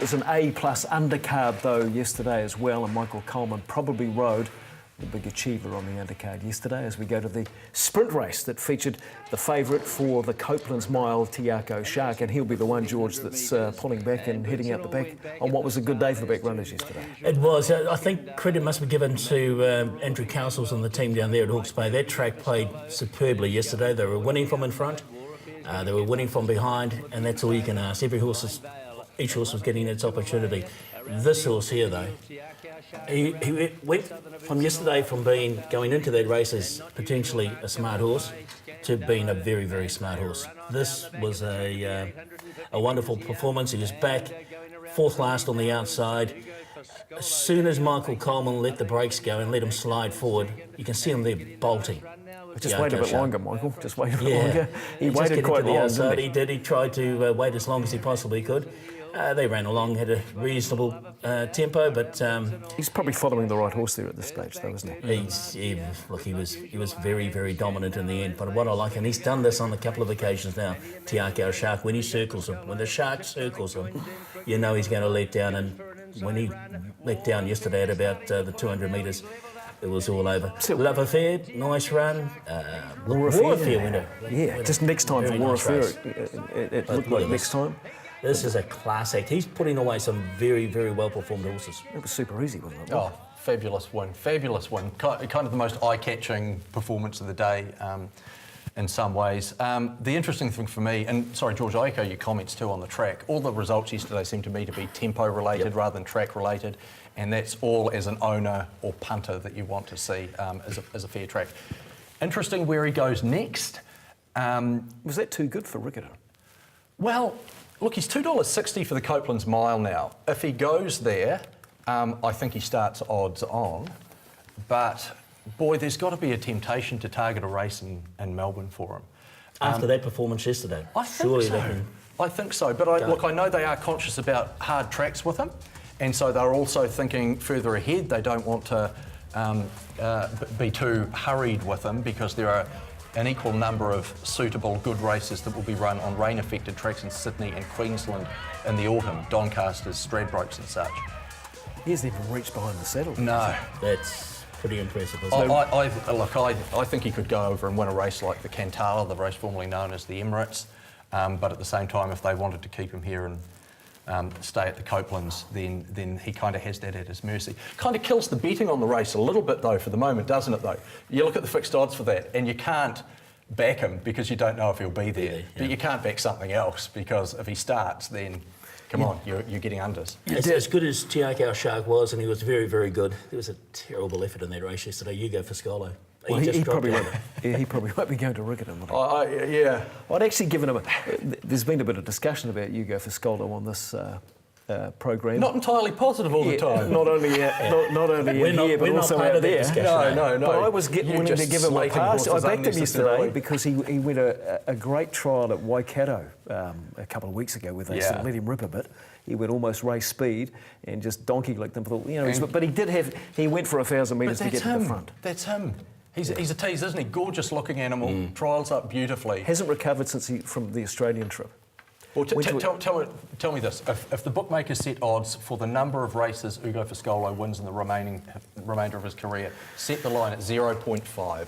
There's an A-plus undercard, though, yesterday as well, and Michael Coleman probably rode the big achiever on the undercard yesterday as we go to the sprint race that featured the favourite for the Copeland's Mile, Akau Shark, and he'll be the one, George, that's pulling back and heading out the back on what was a good day for the back runners yesterday. It was. I think credit must be given to Andrew Castles and the team down there at Hawke's Bay. That track played superbly yesterday. They were winning from in front, they were winning from behind, and that's all you can ask. Each horse was getting its opportunity. This horse here, though, he went from yesterday from going into that race as potentially a smart horse to being a very, very smart horse. This was a wonderful performance. He was back, fourth last on the outside. As soon as Michael Coleman let the brakes go and let him slide forward, you can see him there bolting. Just wait a bit longer, Michael. Just wait a bit longer. He waited quite long, didn't he? He did. He tried to wait as long as he possibly could. They ran along, had a reasonable tempo, but he's probably following the right horse there at this stage, though, isn't he? He was very, very dominant in the end. But what I like, and he's done this on a couple of occasions now, Akau Shark, when he circles him, when the shark circles him, you know he's going to let down. And when he let down yesterday at about the 200 metres, it was all over. Love Affair, nice run. War Affair winner. Yeah, just next time for War Affair, it looked like next time. This is a class act. He's putting away some very, very well-performed horses. It was super easy, wasn't it? Oh, fabulous win. Fabulous win. Kind of the most eye-catching performance of the day in some ways. The interesting thing for me, and sorry, George, I echo your comments too on the track. All the results yesterday seem to me to be tempo-related rather than track-related, and that's all as an owner or punter that you want to see as a fair track. Interesting where he goes next. Was that too good for Riccarton? Well, look, he's $2.60 for the Copeland's Mile now. If he goes there, I think he starts odds on. But, boy, there's got to be a temptation to target a race in Melbourne for him. After that performance yesterday? I think so. I think so. But, look, I know they are conscious about hard tracks with him. And so they're also thinking further ahead. They don't want to be too hurried with him because there are an equal number of suitable good races that will be run on rain-affected tracks in Sydney and Queensland in the autumn, Doncasters, Stradbrokes and such. He hasn't even reached behind the saddle. No. That's pretty impressive, isn't it? I think he could go over and win a race like the Cantala, the race formerly known as the Emirates, but at the same time, if they wanted to keep him here and stay at the Copelands, then he kind of has that at his mercy. Kind of kills the betting on the race a little bit, though, for the moment, doesn't it, though? You look at the fixed odds for that, and you can't back him because you don't know if he'll be there. But you can't back something else because if he starts, then, come on, you're getting unders. As good as Akau Shark was, and he was very, very good, there was a terrible effort in that race yesterday. You go for Scolo. Well, he probably won't. He probably won't be going to Riccarton. Yeah. I'd actually given him there's been a bit of discussion about Hugo Foscolo on this program. Not entirely positive all the time. Not only in here, but also out there. No. But I was willing to give him a pass. I backed him yesterday because he went a great trial at Waikato a couple of weeks ago where they sort of let him rip a bit. He went almost race speed and just donkey-licked them. But he went for 1,000 metres to get to the front. That's him. He's a tease, isn't he? Gorgeous-looking animal, trials up beautifully. Hasn't recovered from the Australian trip. Well, tell me this. If the bookmakers set odds for the number of races Hugo Foscolo wins in the remainder of his career, set the line at 0.5,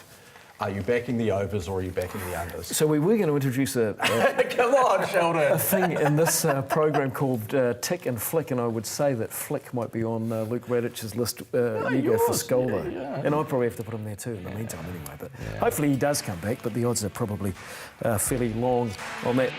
are you backing the overs or are you backing the unders? So we were going to introduce Come on, Sheldon. a thing in this program called Tick and Flick, and I would say that Flick might be on Luke Radich's list, Hugo Foscolo. Yeah. And I'd probably have to put him there too in the meantime anyway. But hopefully he does come back, but the odds are probably fairly long on that.